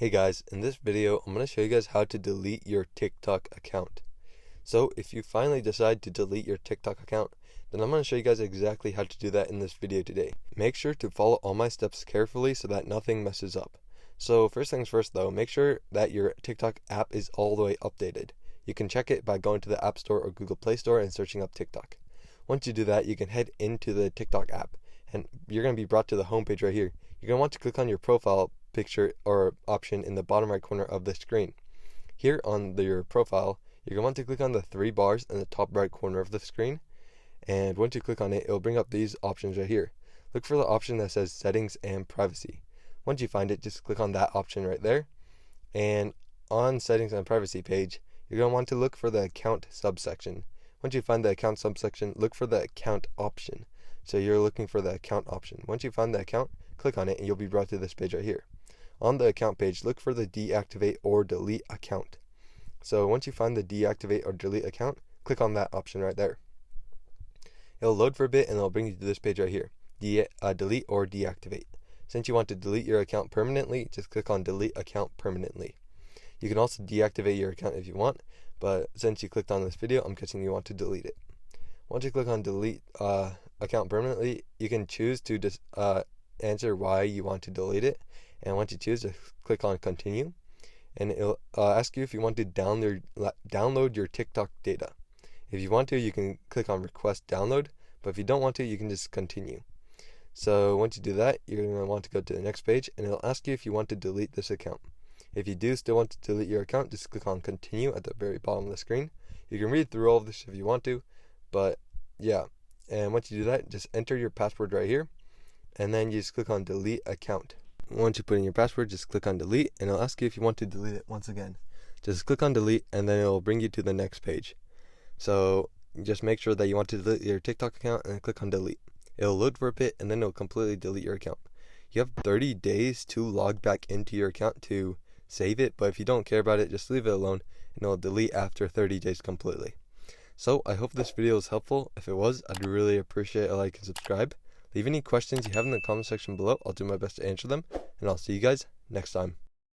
Hey guys, in this video, I'm going to show you guys how to delete your TikTok account. So if you finally decide to delete your TikTok account, then I'm going to show you guys exactly how to do that in this video today. Make sure to follow all my steps carefully so that nothing messes up. So first things first though, make sure that your TikTok app is all the way updated. You can check it by going to the App Store or Google Play Store and searching up TikTok. Once you do that, you can head into the TikTok app and you're going to be brought to the home page right here. You're going to want to click on your profile picture or option in the bottom right corner of the screen. Here on your profile, you're going to want to click on the three bars in the top right corner of the screen, and once you click on it, it'll bring up these options right here. Look for the option that says settings and privacy. Once you find it, just click on that option right there, and on settings and privacy page, you're going to want to look for the account subsection. Once you find the account subsection, look for the account option. So you're looking for the account option. Once you find the account, click on it and you'll be brought to this page right here. On the account page, look for the deactivate or delete account. So once you find the deactivate or delete account, click on that option right there. It'll load for a bit and it'll bring you to this page right here. Delete or deactivate. Since you want to delete your account permanently, just click on delete account permanently. You can also deactivate your account if you want, but since you clicked on this video, I'm guessing you want to delete it. Once you click on delete account permanently, you can choose to answer why you want to delete it. And once you choose, just click on continue, and it'll ask you if you want to download your TikTok data. If you want to, you can click on request download, but if you don't want to, you can just continue. So once you do that, you're going to want to go to the next page, and it'll ask you if you want to delete this account. If you do still want to delete your account, just click on continue at the very bottom of the screen. You can read through all of this if you want to, but yeah. And once you do that, just enter your password right here, and then you just click on delete account. Once you put in your password, just click on delete, and it'll ask you if you want to delete it once again. Just click on delete, and then it'll bring you to the next page. So just make sure that you want to delete your TikTok account and then click on delete. It'll load for a bit, and then it'll completely delete your account. You have 30 days to log back into your account to save it, but if you don't care about it, just leave it alone, and it'll delete after 30 days completely. So I hope this video was helpful. If it was, I'd really appreciate a like and subscribe. Leave any questions you have in the comment section below. I'll do my best to answer them, and I'll see you guys next time.